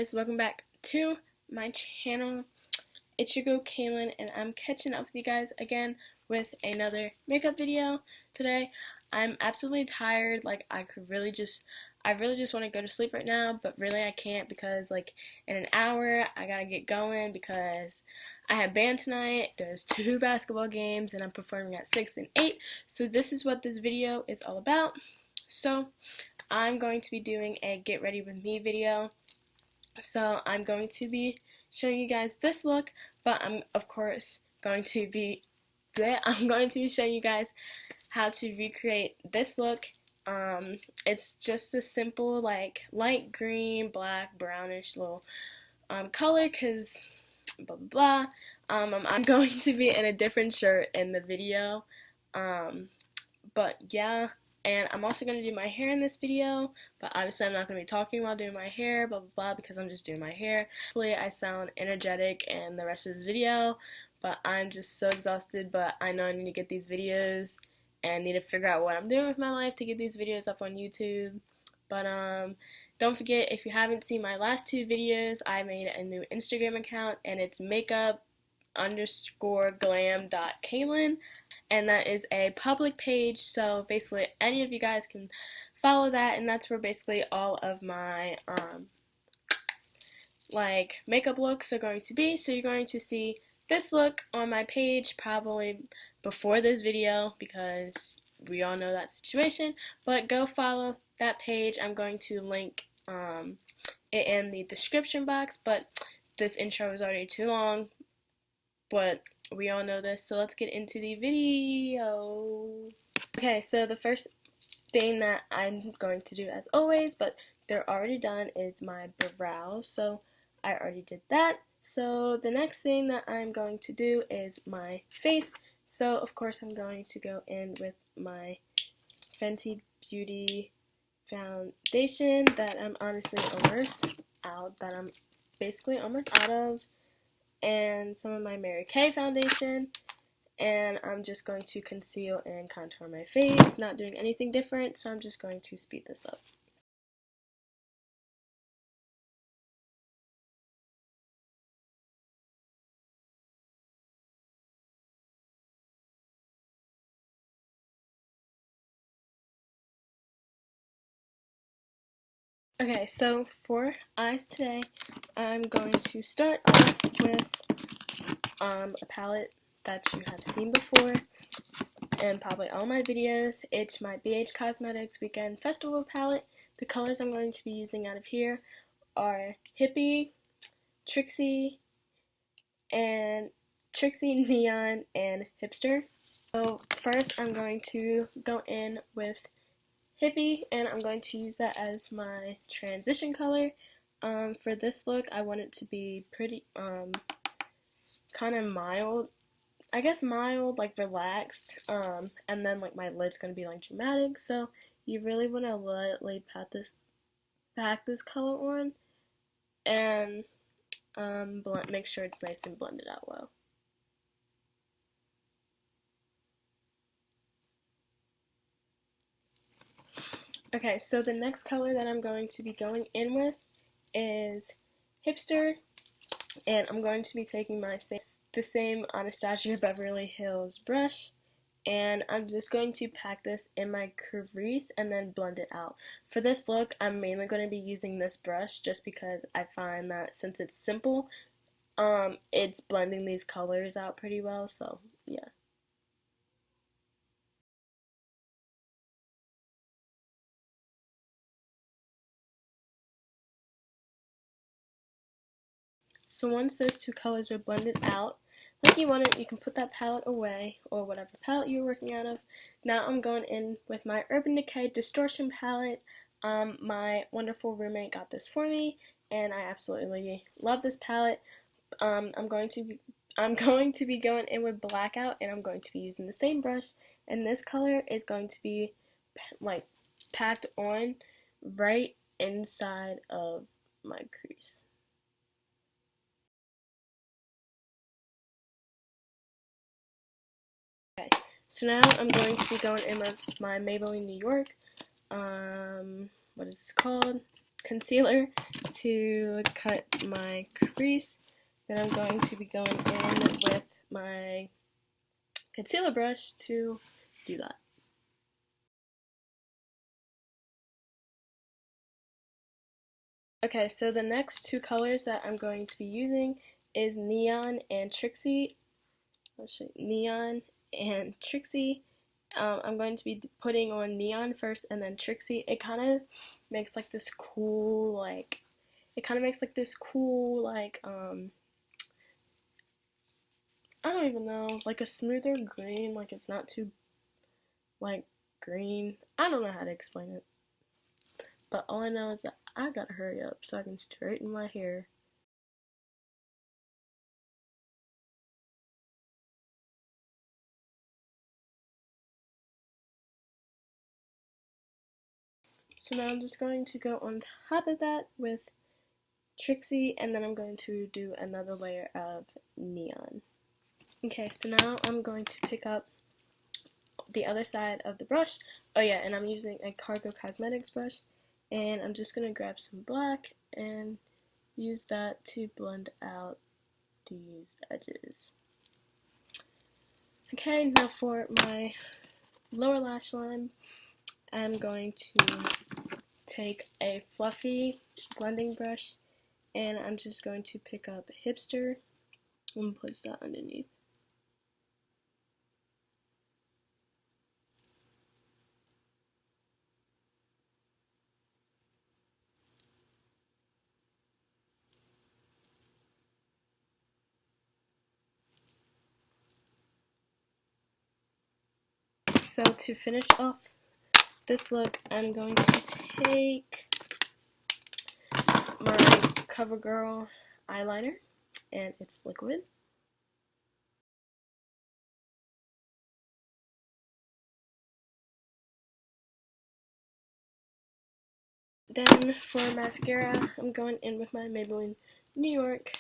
guys, welcome back to my channel. It's your girl Kaylin, and I'm catching up with you guys again with another makeup video today. I'm absolutely tired. Like, I really just want to go to sleep right now, but really I can't because like in an hour I gotta get going because I have band tonight. There's 2 basketball games and I'm performing at 6 and 8. So this is what this video is all about. So I'm going to be doing a get ready with me video. So I'm going to be showing you guys this look, but I'm of course going to be showing you guys how to recreate this look. It's just a simple like light green, black, brownish little color because blah blah blah. I'm going to be in a different shirt in the video, but yeah. And I'm also going to do my hair in this video, but obviously I'm not going to be talking while doing my hair, blah, blah, blah, because I'm just doing my hair. Hopefully I sound energetic in the rest of this video, but I'm just so exhausted, but I know I need to get these videos and need to figure out what I'm doing with my life to get these videos up on YouTube. But don't forget, if you haven't seen my last 2 videos, I made a new Instagram account, and it's makeup_glam.kaylin. And that is a public page, so basically any of you guys can follow that, and that's where basically all of my like makeup looks are going to be. So you're going to see this look on my page probably before this video because we all know that situation, but go follow that page. I'm going to link it in the description box, but this intro is already too long, but we all know this, so let's get into the video. Okay, so the first thing that I'm going to do, as always, but they're already done, is my brows. So I already did that. So the next thing that I'm going to do is my face. So of course I'm going to go in with my Fenty Beauty foundation that I'm honestly almost out of, and some of my Mary Kay foundation, and I'm just going to conceal and contour my face, not doing anything different, so I'm just going to speed this up. Okay, so for eyes today, I'm going to start off with a palette that you have seen before in probably all my videos. It's my BH Cosmetics Weekend Festival palette. The colors I'm going to be using out of here are Hippie, Trixie, Neon, and Hipster. So first I'm going to go in with Hippie, and I'm going to use that as my transition color. For this look, I want it to be pretty, kind of mild, I guess mild, like relaxed, and then like my lid's going to be like dramatic, so you really want to lightly pack this color on, and make sure it's nice and blended out well. Okay, so the next color that I'm going to be going in with is Hipster, and I'm going to be taking the same Anastasia Beverly Hills brush, and I'm just going to pack this in my crease and then blend it out. For this look, I'm mainly going to be using this brush just because I find that since it's simple, it's blending these colors out pretty well, so yeah. So once those 2 colors are blended out, like you want it, you can put that palette away, or whatever palette you're working out of. Now I'm going in with my Urban Decay Distortion palette. My wonderful roommate got this for me, and I absolutely love this palette. I'm going to be going in with Blackout, and I'm going to be using the same brush, and this color is going to be like packed on right inside of my crease. Okay, so now I'm going to be going in with my Maybelline New York, what is this called? concealer to cut my crease. Then I'm going to be going in with my concealer brush to do that. Okay, so the next two colors that I'm going to be using is Neon and Trixie. Neon and Trixie. I'm going to be putting on Neon first and then Trixie. It kind of makes like this cool, I don't even know, like a smoother green, like it's not too, like, green. I don't know how to explain it. But all I know is that I gotta hurry up so I can straighten my hair. So now I'm just going to go on top of that with Trixie, and then I'm going to do another layer of Neon. Okay, so now I'm going to pick up the other side of the brush. Oh yeah, and I'm using a Cargo Cosmetics brush, and I'm just going to grab some black and use that to blend out these edges. Okay, now for my lower lash line, I'm going to take a fluffy blending brush, and I'm just going to pick up Hipster and place that underneath. So to finish off this look, I'm going to take my CoverGirl eyeliner, and it's liquid. Then for mascara, I'm going in with my Maybelline New York.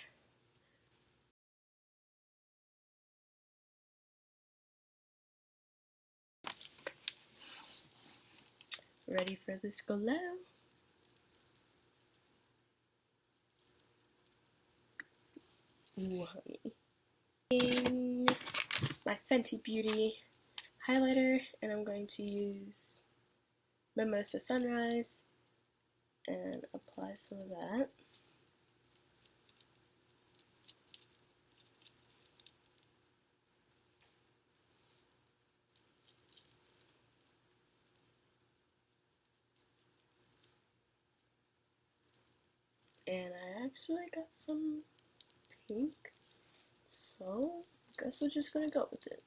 Ready for this glow. Ooh, honey. My Fenty Beauty highlighter, and I'm going to use Mimosa Sunrise and apply some of that. And I actually got some pink, so I guess we're just gonna go with it.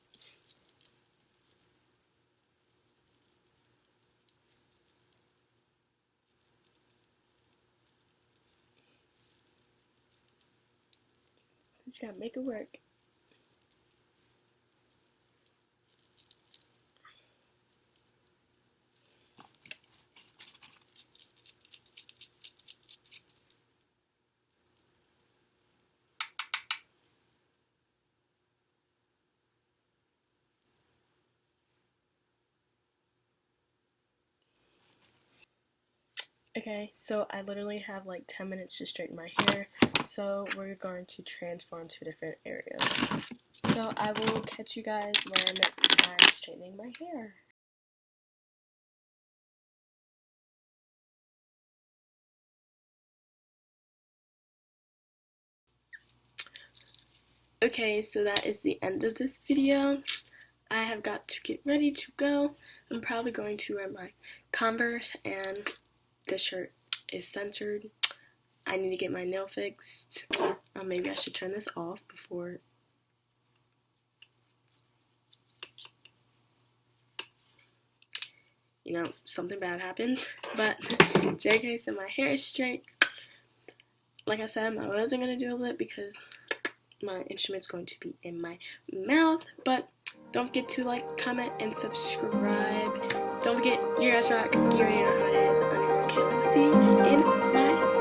Just gotta make it work. Okay, so I literally have like 10 minutes to straighten my hair, so we're going to transform to different areas. So I will catch you guys when I'm straightening my hair. Okay, so that is the end of this video. I have got to get ready to go. I'm probably going to wear my Converse, and this shirt is censored. I need to get my nail fixed. Maybe I should turn this off before. You know, something bad happens. But JK, so my hair is straight. Like I said, I wasn't going to do a lip because my instrument's going to be in my mouth. But don't forget to like, comment, and subscribe. Don't forget, you guys rock. You already know how it is. I'm your Kayla. See you in my